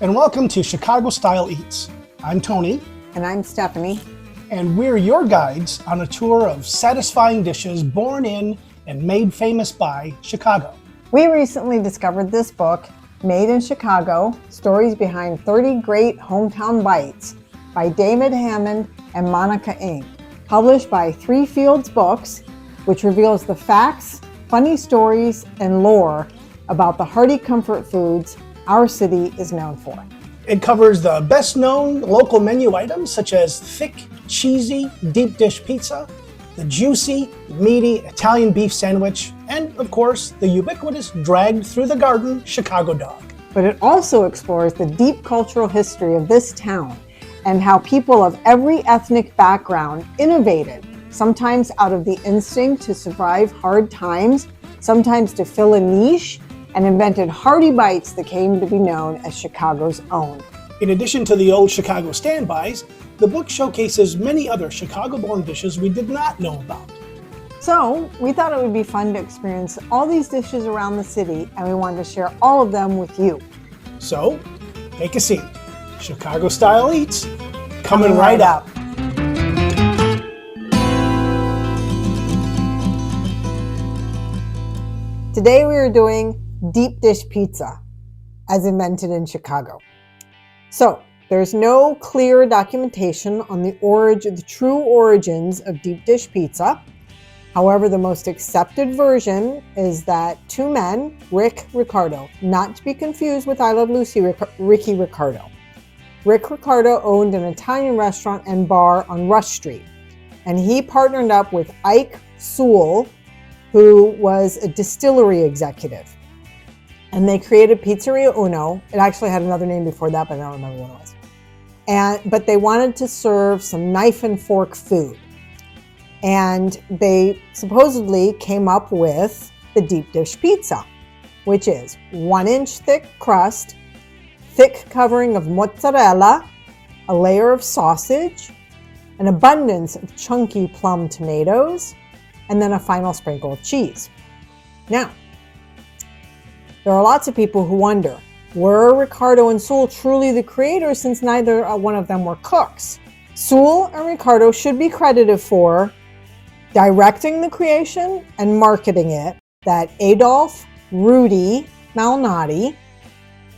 and welcome to Chicago Style Eats. I'm Tony. And I'm Stephanie. And we're your guides on a tour of satisfying dishes born in and made famous by Chicago. We recently discovered this book, Made in Chicago, Stories Behind 30 Great Hometown Bites by David Hammond and Monica Ing, published by Three Fields Books, which reveals the facts, funny stories, and lore about the hearty comfort foods our city is known for. It covers the best known local menu items such as thick, cheesy, deep dish pizza, the juicy, meaty Italian beef sandwich, and of course, the ubiquitous dragged through the garden Chicago dog. But it also explores the deep cultural history of this town and how people of every ethnic background innovated, sometimes out of the instinct to survive hard times, sometimes to fill a niche, and invented hearty bites that came to be known as Chicago's own. In addition to the old Chicago standbys, the book showcases many other Chicago-born dishes we did not know about. So we thought it would be fun to experience all these dishes around the city, and we wanted to share all of them with you. So, take a seat. Chicago Style Eats, coming right up. Today we are doing deep dish pizza, as invented in Chicago. So, there's no clear documentation on the true origins of deep dish pizza. However, the most accepted version is that two men, Rick Ricardo, not to be confused with I Love Lucy Ricky Ricardo. Rick Ricardo owned an Italian restaurant and bar on Rush Street, and he partnered up with Ike Sewell, who was a distillery executive. And they created Pizzeria Uno. It actually had another name before that, but I don't remember what it was. But they wanted to serve some knife and fork food. And they supposedly came up with the deep dish pizza, which is 1-inch thick crust, thick covering of mozzarella, a layer of sausage, an abundance of chunky plum tomatoes, and then a final sprinkle of cheese. Now, there are lots of people who wonder, were Ricardo and Sewell truly the creators since neither one of them were cooks? Sewell and Ricardo should be credited for directing the creation and marketing it, that Adolph Rudy Malnati,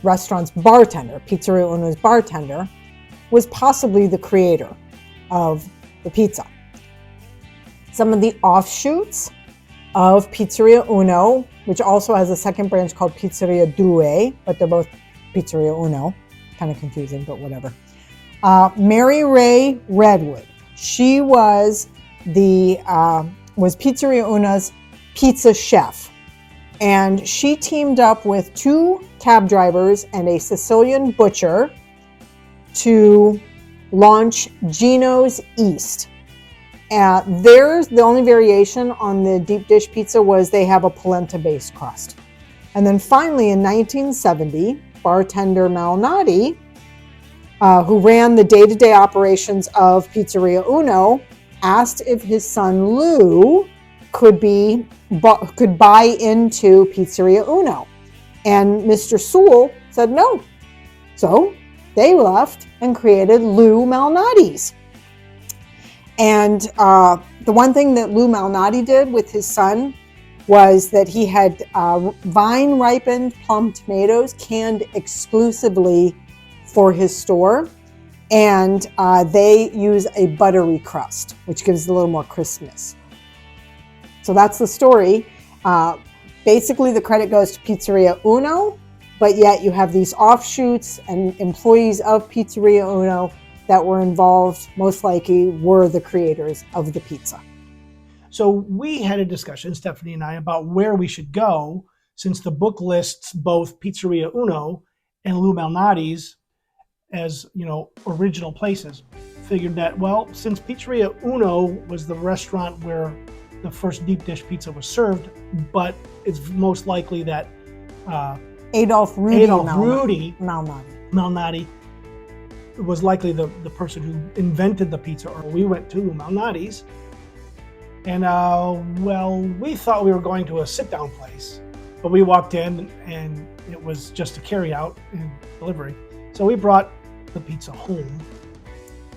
restaurant's bartender, Pizzeria Uno's bartender, was possibly the creator of the pizza. Some of the offshoots of Pizzeria Uno, which also has a second branch called Pizzeria Due, but they're both Pizzeria Uno. Kind of confusing, but whatever. Mary Ray Redwood. She was Pizzeria Uno's pizza chef. And she teamed up with two cab drivers and a Sicilian butcher to launch Gino's East. The only variation on the deep dish pizza was they have a polenta-based crust. And then finally in 1970, bartender Malnati, who ran the day-to-day operations of Pizzeria Uno, asked if his son Lou could buy into Pizzeria Uno. And Mr. Sewell said no. So they left and created Lou Malnati's. And the one thing that Lou Malnati did with his son was that he had vine-ripened plum tomatoes canned exclusively for his store. And they use a buttery crust, which gives a little more crispness. So that's the story. Basically, the credit goes to Pizzeria Uno, but yet you have these offshoots and employees of Pizzeria Uno that were involved, most likely were the creators of the pizza. So we had a discussion, Stephanie and I, about where we should go since the book lists both Pizzeria Uno and Lou Malnati's as, original places. Figured that, well, since Pizzeria Uno was the restaurant where the first deep dish pizza was served, but it's most likely that Adolph Rudy Malnati was likely the person who invented the pizza, or we went to Malnati's. And we thought we were going to a sit-down place, but we walked in and it was just a carry-out and delivery. So we brought the pizza home.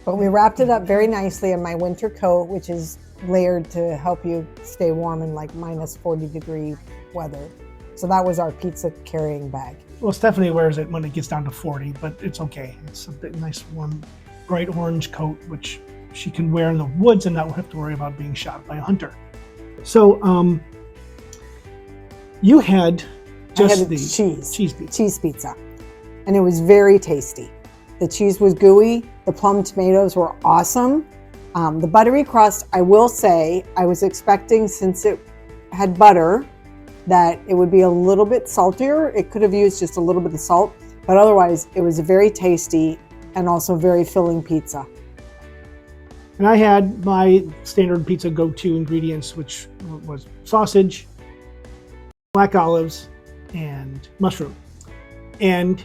But we wrapped it up very nicely in my winter coat, which is layered to help you stay warm in like minus 40-degree weather. So that was our pizza carrying bag. Well, Stephanie wears it when it gets down to 40, but it's okay. It's a bit nice, warm, bright orange coat, which she can wear in the woods and not have to worry about being shot by a hunter. So, you had just I had the cheese pizza. Cheese pizza. And it was very tasty. The cheese was gooey. The plum tomatoes were awesome. The buttery crust, I will say, I was expecting, since it had butter, that it would be a little bit saltier. It could have used just a little bit of salt, but otherwise it was a very tasty and also very filling pizza. And I had my standard pizza go-to ingredients, which was sausage, black olives, and mushroom. And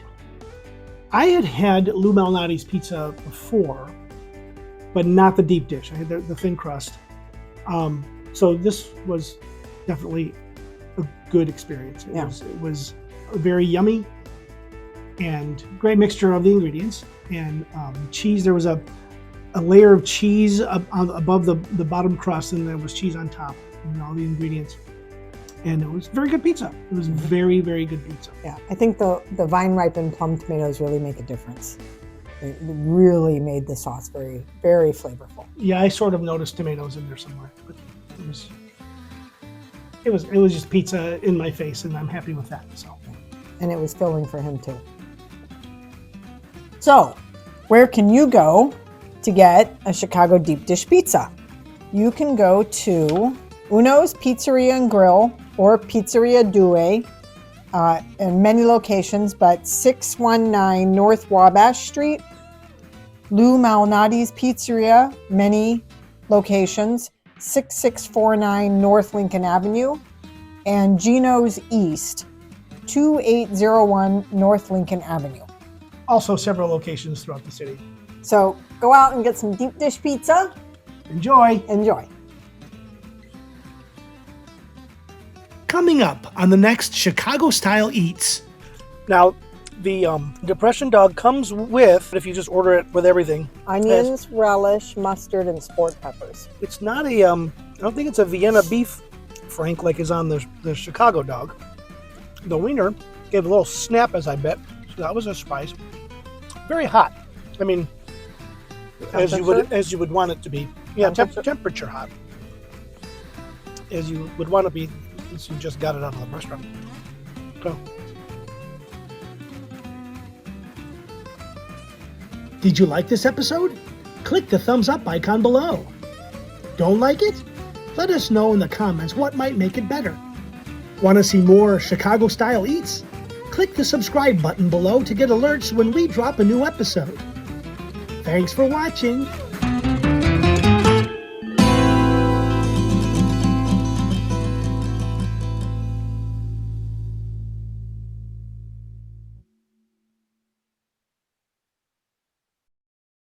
I had Lou Malnati's pizza before, but not the deep dish. I had the thin crust. So this was definitely a good experience. It was very yummy and great mixture of the ingredients. And cheese, there was a layer of cheese above the bottom crust, and there was cheese on top, and all the ingredients. And it was very good pizza. It was very, very good pizza. Yeah, I think the vine-ripened plum tomatoes really make a difference. It really made the sauce very, very flavorful. Yeah, I sort of noticed tomatoes in there somewhere, but it was just pizza in my face, and I'm happy with that. So, and it was filling for him too. So, where can you go to get a Chicago deep dish pizza? You can go to Uno's Pizzeria and Grill or Pizzeria Due in many locations, but 619 North Wabash Street, Lou Malnati's Pizzeria, many locations, 6649 North Lincoln Avenue, and Gino's East, 2801 North Lincoln Avenue. Also several locations throughout the city. So go out and get some deep dish pizza. Enjoy. Enjoy. Coming up on the next Chicago Style Eats. Now, the Depression Dog comes with, if you just order it with everything, onions, relish, mustard, and sport peppers. it's not a, I don't think it's a Vienna beef, Frank, like is on the Chicago dog. The wiener gave a little snap, as I bet, so that was a spice. Very hot. I mean, as you would want it to be. Yeah, temperature hot. As you would want to be, since you just got it out of the restaurant. So. Did you like this episode? Click the thumbs up icon below. Don't like it? Let us know in the comments what might make it better. Want to see more Chicago Style Eats? Click the subscribe button below to get alerts when we drop a new episode. Thanks for watching.